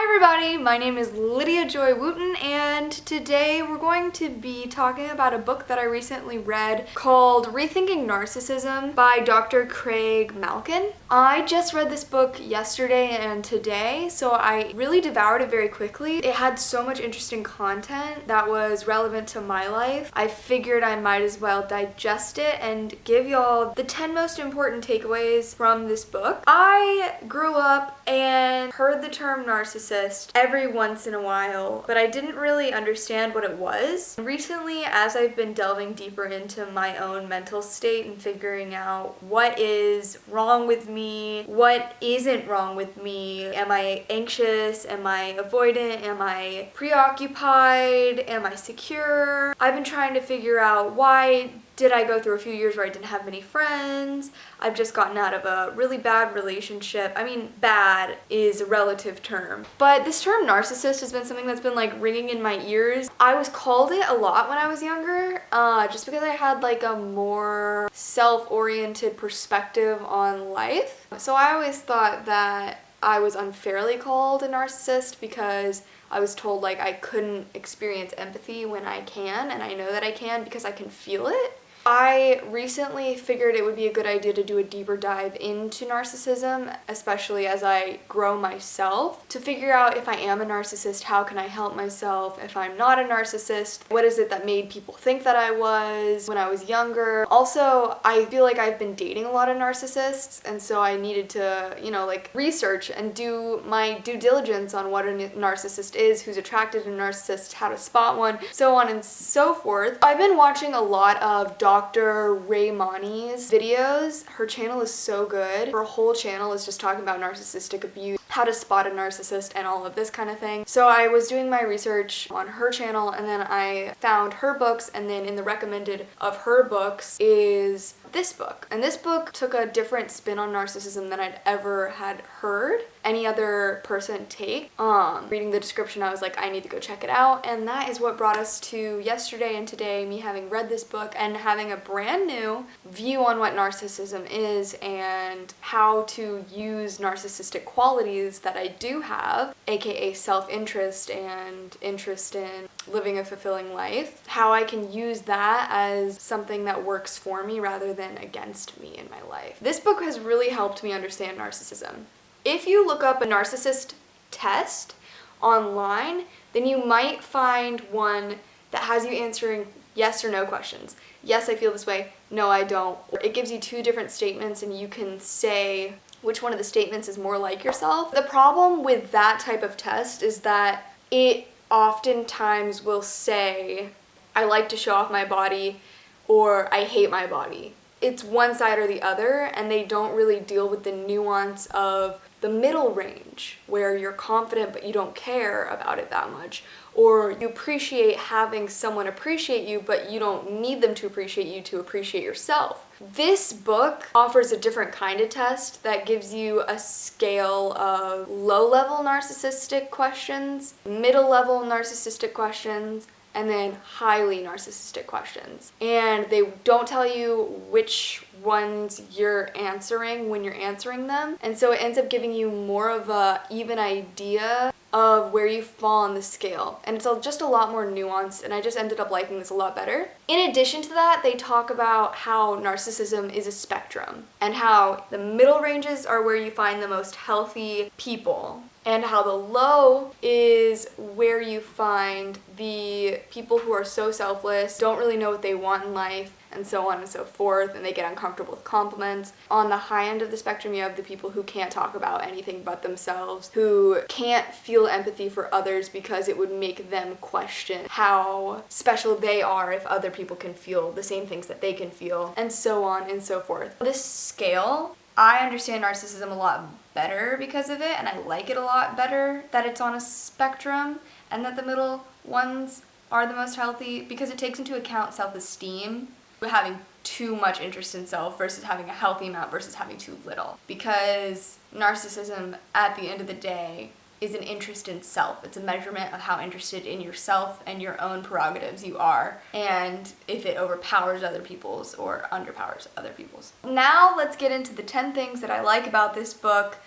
Hi everybody, my name is Lydia Joy Wooten, and today we're going to be talking about a book that I recently read called Rethinking Narcissism by Dr. Craig Malkin. I just read this book yesterday and today, so I really devoured it very quickly. It had so much interesting content that was relevant to my life. I figured I might as well digest it and give y'all the 10 most important takeaways from this book. I grew up and heard the term narcissist every once in a while, but I didn't really understand what it was. Recently, as I've been delving deeper into my own mental state and figuring out what is wrong with me, what isn't wrong with me, am I anxious, am I avoidant, am I preoccupied, am I secure? I've been trying to figure out why did I go through a few years where I didn't have many friends. I've just gotten out of a really bad relationship. I mean, bad is a relative term. But this term narcissist has been something that's been like ringing in my ears. I was called it a lot when I was younger, just because I had like a more self-oriented perspective on life. So I always thought that I was unfairly called a narcissist because I was told like I couldn't experience empathy when I can, and I know that I can because I can feel it. I recently figured it would be a good idea to do a deeper dive into narcissism, especially as I grow myself, to figure out if I am a narcissist, how can I help myself? If I'm not a narcissist, what is it that made people think that I was when I was younger? Also, I feel like I've been dating a lot of narcissists, and so I needed to, like research and do my due diligence on what a narcissist is, who's attracted to a narcissist, how to spot one, so on and so forth. I've been watching a lot of Dr. Raymani's videos. Her channel is so good. Her whole channel is just talking about narcissistic abuse, how to spot a narcissist, and all of this kind of thing. So I was doing my research on her channel, and then I found her books, and then in the recommended of her books is this book. And this book took a different spin on narcissism than I'd ever had heard any other person take. Reading the description, I was like, I need to go check it out. And that is what brought us to yesterday and today, me having read this book and having a brand new view on what narcissism is and how to use narcissistic qualities that I do have, aka self-interest and interest in living a fulfilling life, how I can use that as something that works for me rather than against me in my life. This book has really helped me understand narcissism. If you look up a narcissist test online, then you might find one that has you answering yes or no questions. Yes, I feel this way. No, I don't. It gives you two different statements and you can say which one of the statements is more like yourself. The problem with that type of test is that it oftentimes will say, I like to show off my body, or I hate my body. It's one side or the other, and they don't really deal with the nuance of the middle range, where you're confident but you don't care about it that much, or you appreciate having someone appreciate you but you don't need them to appreciate yourself. This book offers a different kind of test that gives you a scale of low-level narcissistic questions, middle-level narcissistic questions, and then highly narcissistic questions. And they don't tell you which ones you're answering when you're answering them. And so it ends up giving you more of a even idea of where you fall on the scale. And it's just a lot more nuanced, and I just ended up liking this a lot better. In addition to that, they talk about how narcissism is a spectrum, and how the middle ranges are where you find the most healthy people, and how the low is where you find the people who are so selfless, don't really know what they want in life, and so on and so forth, and they get uncomfortable with compliments. On the high end of the spectrum, you have the people who can't talk about anything but themselves, who can't feel empathy for others because it would make them question how special they are if other people can feel the same things that they can feel, and so on and so forth. This scale, I understand narcissism a lot better because of it, and I like it a lot better that it's on a spectrum and that the middle ones are the most healthy, because it takes into account self-esteem, having too much interest in self versus having a healthy amount versus having too little. Because narcissism, at the end of the day, is an interest in self. It's a measurement of how interested in yourself and your own prerogatives you are, and if it overpowers other people's or underpowers other people's. Now let's get into the 10 things that I like about this book,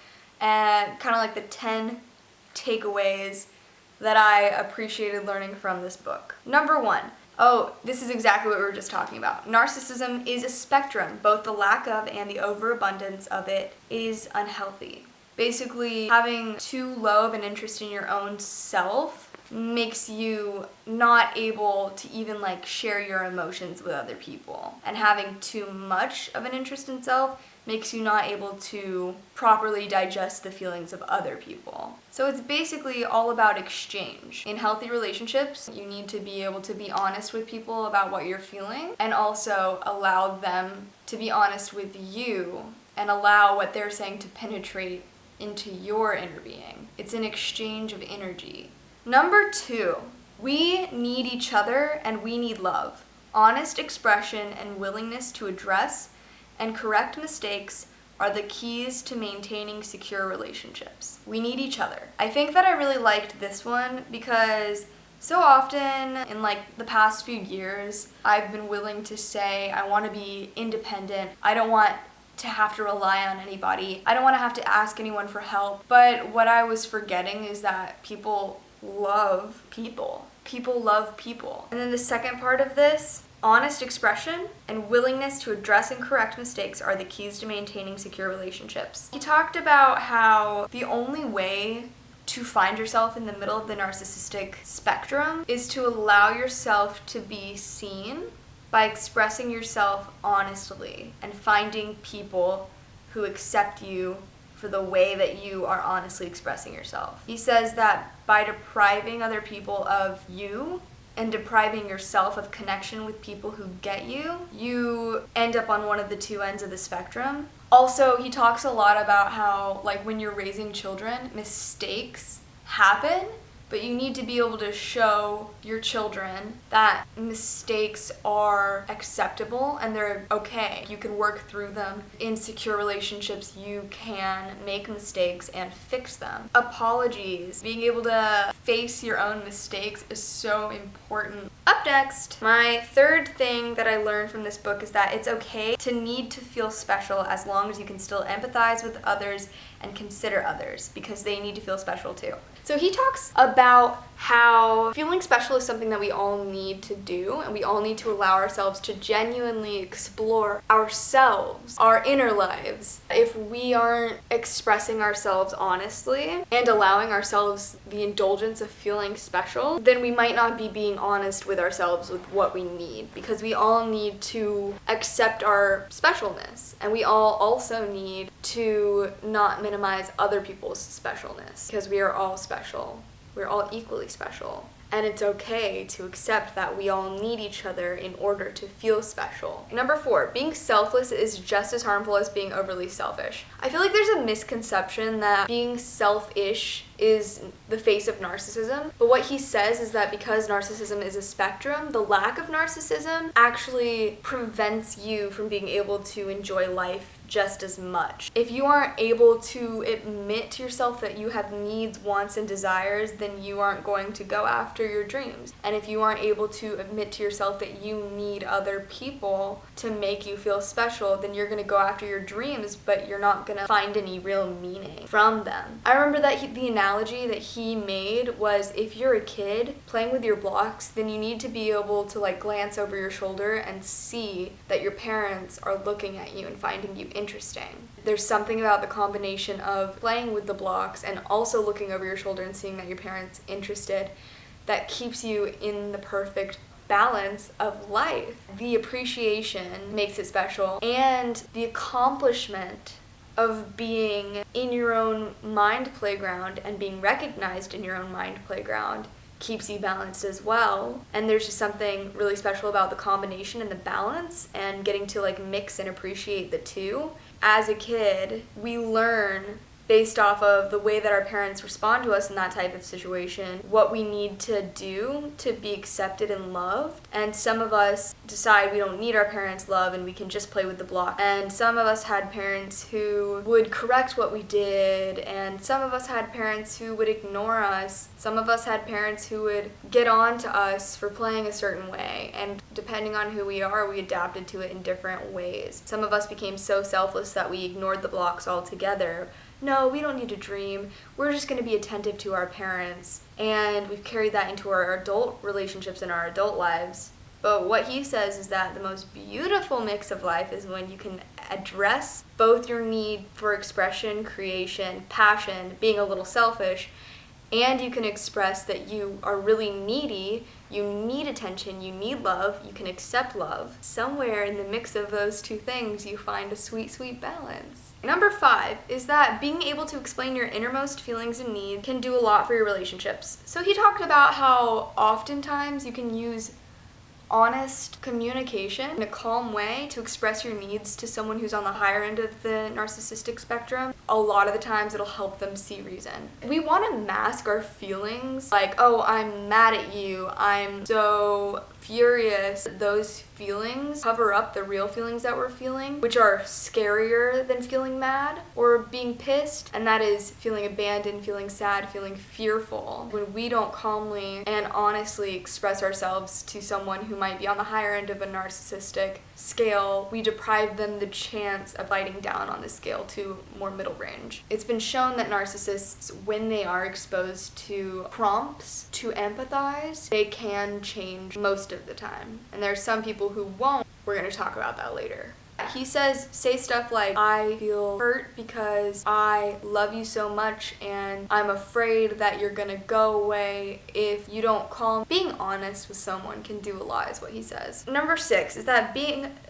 and kind of like the 10 takeaways that I appreciated learning from this book. Number 1. Oh, this is exactly what we were just talking about. Narcissism is a spectrum. Both the lack of and the overabundance of it is unhealthy. Basically, having too low of an interest in your own self makes you not able to even share your emotions with other people. And having too much of an interest in self makes you not able to properly digest the feelings of other people. So it's basically all about exchange. In healthy relationships, you need to be able to be honest with people about what you're feeling and also allow them to be honest with you and allow what they're saying to penetrate into your inner being. It's an exchange of energy. Number 2, we need each other and we need love. Honest expression and willingness to address and correct mistakes are the keys to maintaining secure relationships. We need each other. I think that I really liked this one because so often in the past few years, I've been willing to say I want to be independent. I don't want to have to rely on anybody. I don't want to have to ask anyone for help. But what I was forgetting is that people love people. People love people. And then the second part of this, honest expression and willingness to address and correct mistakes are the keys to maintaining secure relationships. He talked about how the only way to find yourself in the middle of the narcissistic spectrum is to allow yourself to be seen by expressing yourself honestly and finding people who accept you for the way that you are honestly expressing yourself. He says that by depriving other people of you and depriving yourself of connection with people who get you, you end up on one of the two ends of the spectrum. Also, he talks a lot about how, when you're raising children, mistakes happen, but you need to be able to show your children that mistakes are acceptable and they're okay. You can work through them. In secure relationships, you can make mistakes and fix them. Apologies. Being able to face your own mistakes is so important. Up next, my third thing that I learned from this book is that it's okay to need to feel special as long as you can still empathize with others and consider others because they need to feel special too. So he talks about how feeling special is something that we all need to do, and we all need to allow ourselves to genuinely explore ourselves, our inner lives. If we aren't expressing ourselves honestly and allowing ourselves the indulgence of feeling special, then we might not be being honest with ourselves with what we need, because we all need to accept our specialness, and we all also need to not minimize other people's specialness, because we are all special. We're all equally special. And it's okay to accept that we all need each other in order to feel special. Number 4, being selfless is just as harmful as being overly selfish. I feel like there's a misconception that being selfish is the face of narcissism. But what he says is that because narcissism is a spectrum, the lack of narcissism actually prevents you from being able to enjoy life just as much. If you aren't able to admit to yourself that you have needs, wants, and desires, then you aren't going to go after your dreams. And if you aren't able to admit to yourself that you need other people to make you feel special, then you're going to go after your dreams, but you're not going to find any real meaning from them. I remember that the analogy that he made was, if you're a kid playing with your blocks, then you need to be able to glance over your shoulder and see that your parents are looking at you and finding you interesting. There's something about the combination of playing with the blocks and also looking over your shoulder and seeing that your parents are interested that keeps you in the perfect balance of life. The appreciation makes it special, and the accomplishment of being in your own mind playground and being recognized in your own mind playground keeps you balanced as well. And there's just something really special about the combination and the balance and getting to mix and appreciate the two. As a kid, we learn based off of the way that our parents respond to us in that type of situation, what we need to do to be accepted and loved. And some of us decide we don't need our parents' love and we can just play with the block. And some of us had parents who would correct what we did, and some of us had parents who would ignore us. Some of us had parents who would get on to us for playing a certain way, and depending on who we are, we adapted to it in different ways. Some of us became so selfless that we ignored the blocks altogether. no, we don't need to dream. We're just going to be attentive to our parents. And we've carried that into our adult relationships and our adult lives. But what he says is that the most beautiful mix of life is when you can address both your need for expression, creation, passion, being a little selfish, and you can express that you are really needy, you need attention, you need love, you can accept love. Somewhere in the mix of those two things, you find a sweet, sweet balance. Number 5 is that being able to explain your innermost feelings and needs can do a lot for your relationships. So he talked about how oftentimes you can use honest communication in a calm way to express your needs to someone who's on the higher end of the narcissistic spectrum. A lot of the times it'll help them see reason. We want to mask our feelings like, oh, I'm mad at you, I'm so furious. Those feelings cover up the real feelings that we're feeling, which are scarier than feeling mad or being pissed, and that is feeling abandoned, feeling sad, feeling fearful. When we don't calmly and honestly express ourselves to someone who might be on the higher end of a narcissistic scale, we deprive them the chance of sliding down on the scale to more middle range. It's been shown that narcissists, when they are exposed to prompts to empathize, they can change most of the time. And there are some people who won't. We're going to talk about that later. He says, say stuff like, I feel hurt because I love you so much and I'm afraid that you're gonna go away if you don't call me. Being honest with someone can do a lot, is what he says. Number 6 is that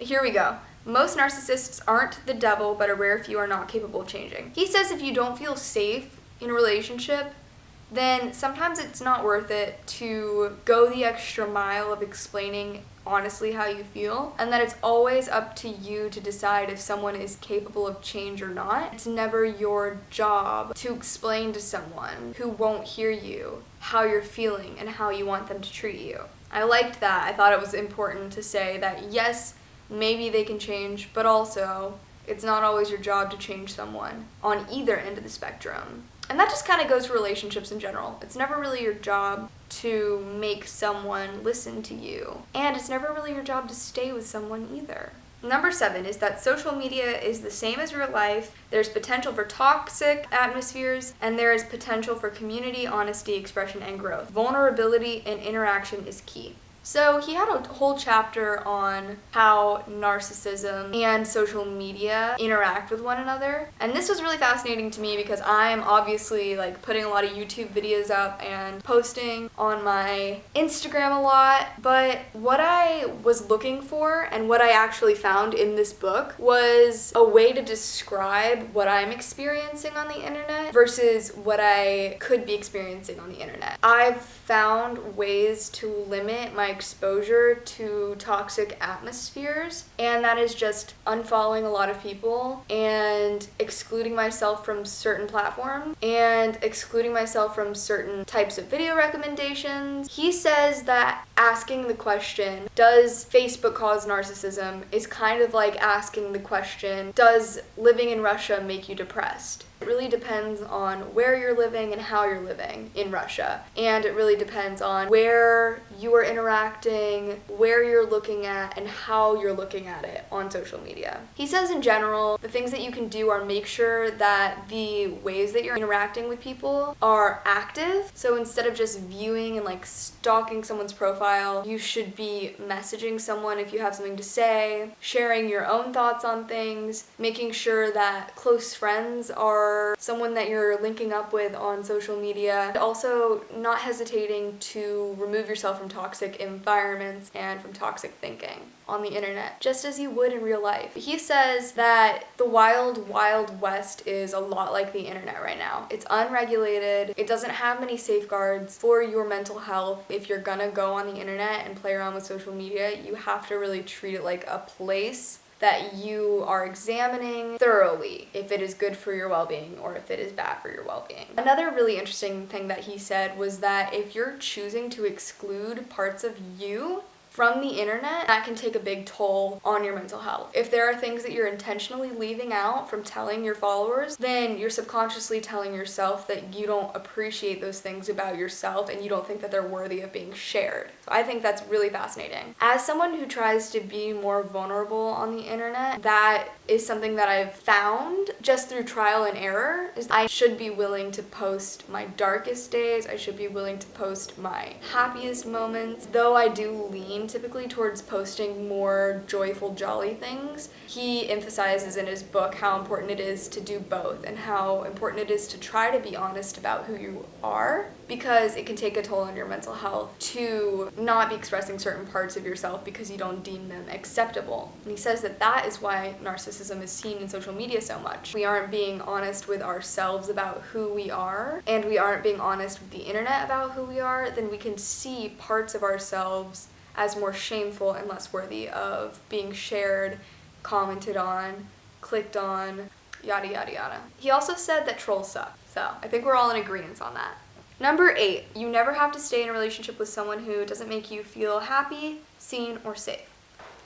here we go. Most narcissists aren't the devil, but a rare few are not capable of changing. He says if you don't feel safe in a relationship, then sometimes it's not worth it to go the extra mile of explaining honestly how you feel, and that it's always up to you to decide if someone is capable of change or not. It's never your job to explain to someone who won't hear you how you're feeling and how you want them to treat you. I liked that. I thought it was important to say that yes, maybe they can change, but also it's not always your job to change someone on either end of the spectrum. And that just kind of goes for relationships in general. It's never really your job to make someone listen to you. And it's never really your job to stay with someone either. Number 7 is that social media is the same as real life. There's potential for toxic atmospheres, and there is potential for community, honesty, expression, and growth. Vulnerability and interaction is key. So he had a whole chapter on how narcissism and social media interact with one another. And this was really fascinating to me because I'm obviously putting a lot of YouTube videos up and posting on my Instagram a lot. But what I was looking for and what I actually found in this book was a way to describe what I'm experiencing on the internet versus what I could be experiencing on the internet. I've found ways to limit my exposure to toxic atmospheres, and that is just unfollowing a lot of people and excluding myself from certain platforms and excluding myself from certain types of video recommendations. He says that asking the question, does Facebook cause narcissism, is kind of like asking the question, does living in Russia make you depressed? It really depends on where you're living and how you're living in Russia. And it really depends on where you are interacting, where you're looking at, and how you're looking at it on social media. He says in general, the things that you can do are make sure that the ways that you're interacting with people are active. So instead of just viewing and stalking someone's profile, you should be messaging someone if you have something to say, sharing your own thoughts on things, making sure that close friends are someone that you're linking up with on social media. Also, not hesitating to remove yourself from toxic environments and from toxic thinking on the internet, just as you would in real life. He says that the wild, wild west is a lot like the internet right now. It's unregulated. It doesn't have many safeguards for your mental health. If you're gonna go on the internet and play around with social media, you have to really treat it like a place that you are examining thoroughly if it is good for your well-being or if it is bad for your well-being. Another really interesting thing that he said was that if you're choosing to exclude parts of you from the internet, that can take a big toll on your mental health. If there are things that you're intentionally leaving out from telling your followers, then you're subconsciously telling yourself that you don't appreciate those things about yourself and you don't think that they're worthy of being shared. So I think that's really fascinating. As someone who tries to be more vulnerable on the internet, that is something that I've found just through trial and error, is I should be willing to post my darkest days. I should be willing to post my happiest moments. Though I do lean typically towards posting more joyful, jolly things, he emphasizes in his book how important it is to do both and how important it is to try to be honest about who you are, because it can take a toll on your mental health to not be expressing certain parts of yourself because you don't deem them acceptable. And he says that that is why narcissism is seen in social media so much. We aren't being honest with ourselves about who we are, and we aren't being honest with the internet about who we are, then we can see parts of ourselves as more shameful and less worthy of being shared, commented on, clicked on, yada yada yada. He also said that trolls suck, so I think we're all in agreement on that. Number 8, you never have to stay in a relationship with someone who doesn't make you feel happy, seen, or safe.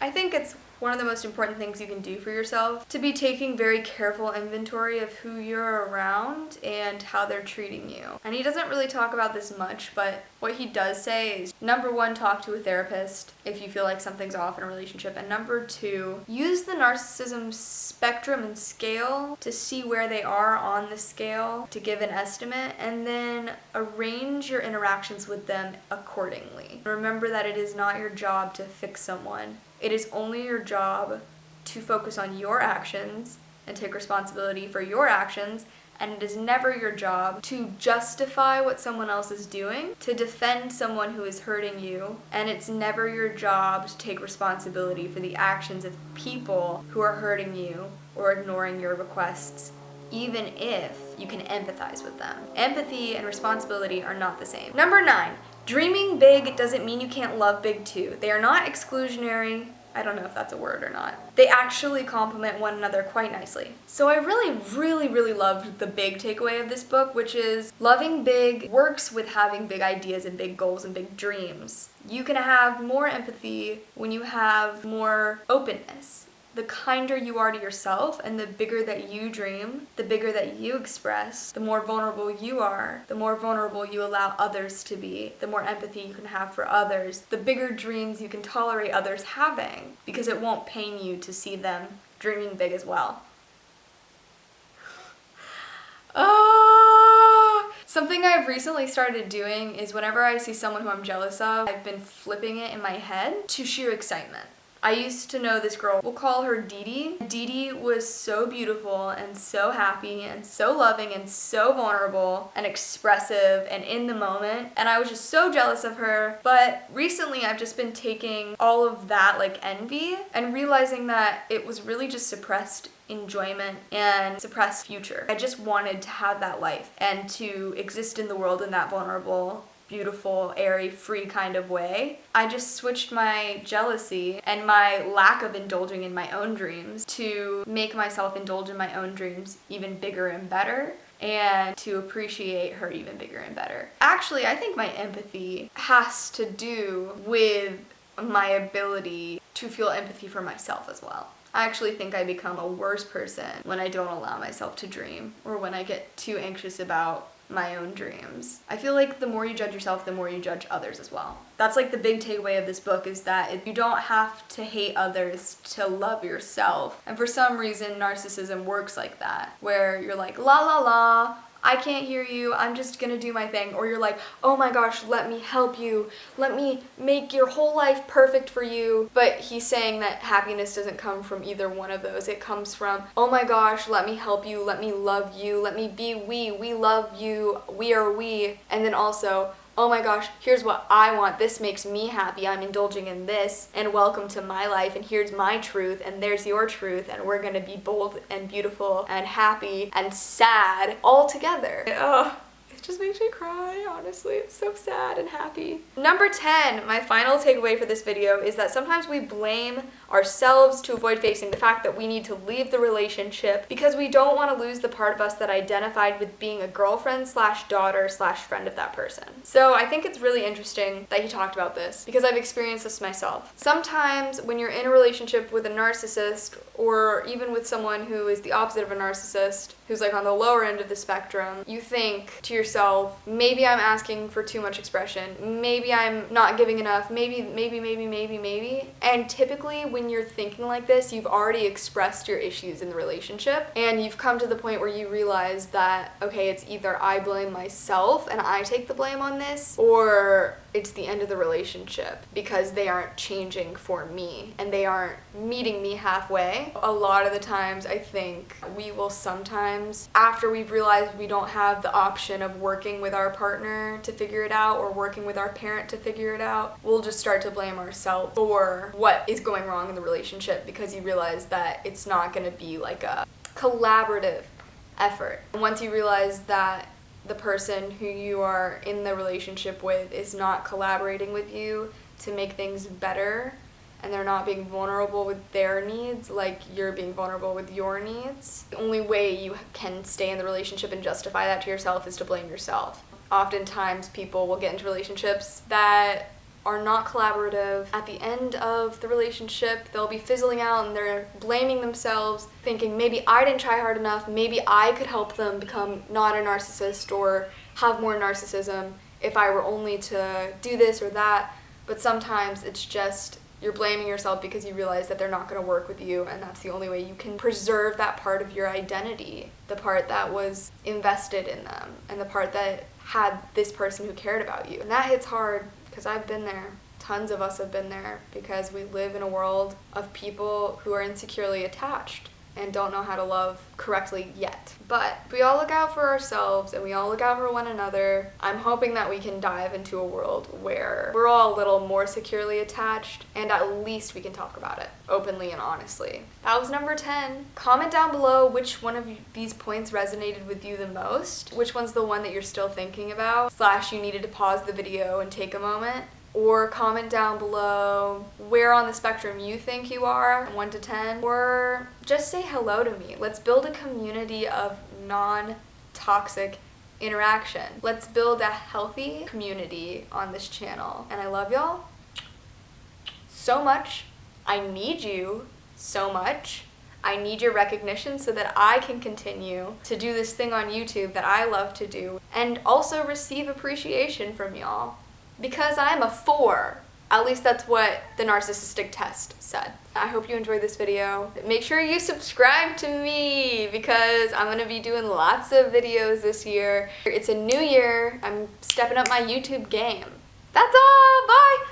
I think it's one of the most important things you can do for yourself to be taking very careful inventory of who you're around and how they're treating you. And he doesn't really talk about this much, but what he does say is, number 1, talk to a therapist if you feel like something's off in a relationship, and number 2, use the narcissism spectrum and scale to see where they are on the scale to give an estimate, and then arrange your interactions with them accordingly. Remember that it is not your job to fix someone. It is only your job to focus on your actions and take responsibility for your actions, and it is never your job to justify what someone else is doing, to defend someone who is hurting you, and it's never your job to take responsibility for the actions of people who are hurting you or ignoring your requests, even if you can empathize with them. Empathy and responsibility are not the same. Number 9. Dreaming big doesn't mean you can't love big too. They are not exclusionary. I don't know if that's a word or not. They actually complement one another quite nicely. So I really loved the big takeaway of this book, which is loving big works with having big ideas and big goals and big dreams. You can have more empathy when you have more openness. The kinder you are to yourself and the bigger that you dream, the bigger that you express, the more vulnerable you are, the more vulnerable you allow others to be, the more empathy you can have for others, the bigger dreams you can tolerate others having, because it won't pain you to see them dreaming big as well. Something I've recently started doing is whenever I see someone who I'm jealous of, I've been flipping it in my head to sheer excitement. I used to know this girl, we'll call her Dee Dee. Dee Dee was so beautiful and so happy and so loving and so vulnerable and expressive and in the moment, and I was just so jealous of her. But recently I've just been taking all of that like envy and realizing that it was really just suppressed enjoyment and suppressed future. I just wanted to have that life and to exist in the world in that vulnerable, beautiful, airy, free kind of way. I just switched my jealousy and my lack of indulging in my own dreams to make myself indulge in my own dreams even bigger and better, and to appreciate her even bigger and better. Actually, I think my empathy has to do with my ability to feel empathy for myself as well. I actually think I become a worse person when I don't allow myself to dream, or when I get too anxious about my own dreams. I feel like the more you judge yourself, the more you judge others as well. That's like the big takeaway of this book, is that you don't have to hate others to love yourself. And for some reason, narcissism works like that, where you're like, la la la, I can't hear you, I'm just gonna do my thing. Or you're like, oh my gosh, let me help you. Let me make your whole life perfect for you. But he's saying that happiness doesn't come from either one of those. It comes from, oh my gosh, let me help you, let me love you, let me be we love you, we are we. And then also, oh my gosh, here's what I want, this makes me happy, I'm indulging in this, and welcome to my life, and here's my truth, and there's your truth, and we're gonna be bold and beautiful and happy and sad all together. Oh, It just makes me cry, honestly. It's so sad and happy. Number 10, my final takeaway for this video is that sometimes we blame ourselves to avoid facing the fact that we need to leave the relationship because we don't want to lose the part of us that identified with being a girlfriend slash daughter slash friend of that person. So I think it's really interesting that he talked about this because I've experienced this myself. Sometimes when you're in a relationship with a narcissist or even with someone who is the opposite of a narcissist, who's like on the lower end of the spectrum, you think to yourself, maybe I'm asking for too much expression, maybe I'm not giving enough, maybe. And typically when you're thinking like this, you've already expressed your issues in the relationship and you've come to the point where you realize that, okay, it's either I blame myself and I take the blame on this, or it's the end of the relationship because they aren't changing for me and they aren't meeting me halfway. A lot of the times I think we will sometimes, after we've realized we don't have the option of working with our partner to figure it out or working with our parent to figure it out, we'll just start to blame ourselves for what is going wrong in the relationship because you realize that it's not going to be like a collaborative effort. And once you realize that the person who you are in the relationship with is not collaborating with you to make things better, and they're not being vulnerable with their needs like you're being vulnerable with your needs, the only way you can stay in the relationship and justify that to yourself is to blame yourself. Oftentimes people will get into relationships that are not collaborative. At the end of the relationship, they'll be fizzling out and they're blaming themselves, thinking maybe I didn't try hard enough, maybe I could help them become not a narcissist or have more narcissism if I were only to do this or that. But sometimes it's just you're blaming yourself because you realize that they're not going to work with you, and that's the only way you can preserve that part of your identity, the part that was invested in them and the part that had this person who cared about you. And that hits hard because I've been there. Tons of us have been there because we live in a world of people who are insecurely attached and don't know how to love correctly yet. But if we all look out for ourselves and we all look out for one another, I'm hoping that we can dive into a world where we're all a little more securely attached and at least we can talk about it openly and honestly. That was number 10. Comment down below which one of these points resonated with you the most, which one's the one that you're still thinking about, / you needed to pause the video and take a moment. Or comment down below where on the spectrum you think you are, 1 to 10, or just say hello to me. Let's build a community of non-toxic interaction. Let's build a healthy community on this channel. And I love y'all so much. I need you so much. I need your recognition so that I can continue to do this thing on YouTube that I love to do and also receive appreciation from y'all. Because I'm a 4. At least that's what the narcissistic test said. I hope you enjoyed this video. Make sure you subscribe to me because I'm gonna be doing lots of videos this year. It's a new year. I'm stepping up my YouTube game. That's all. Bye.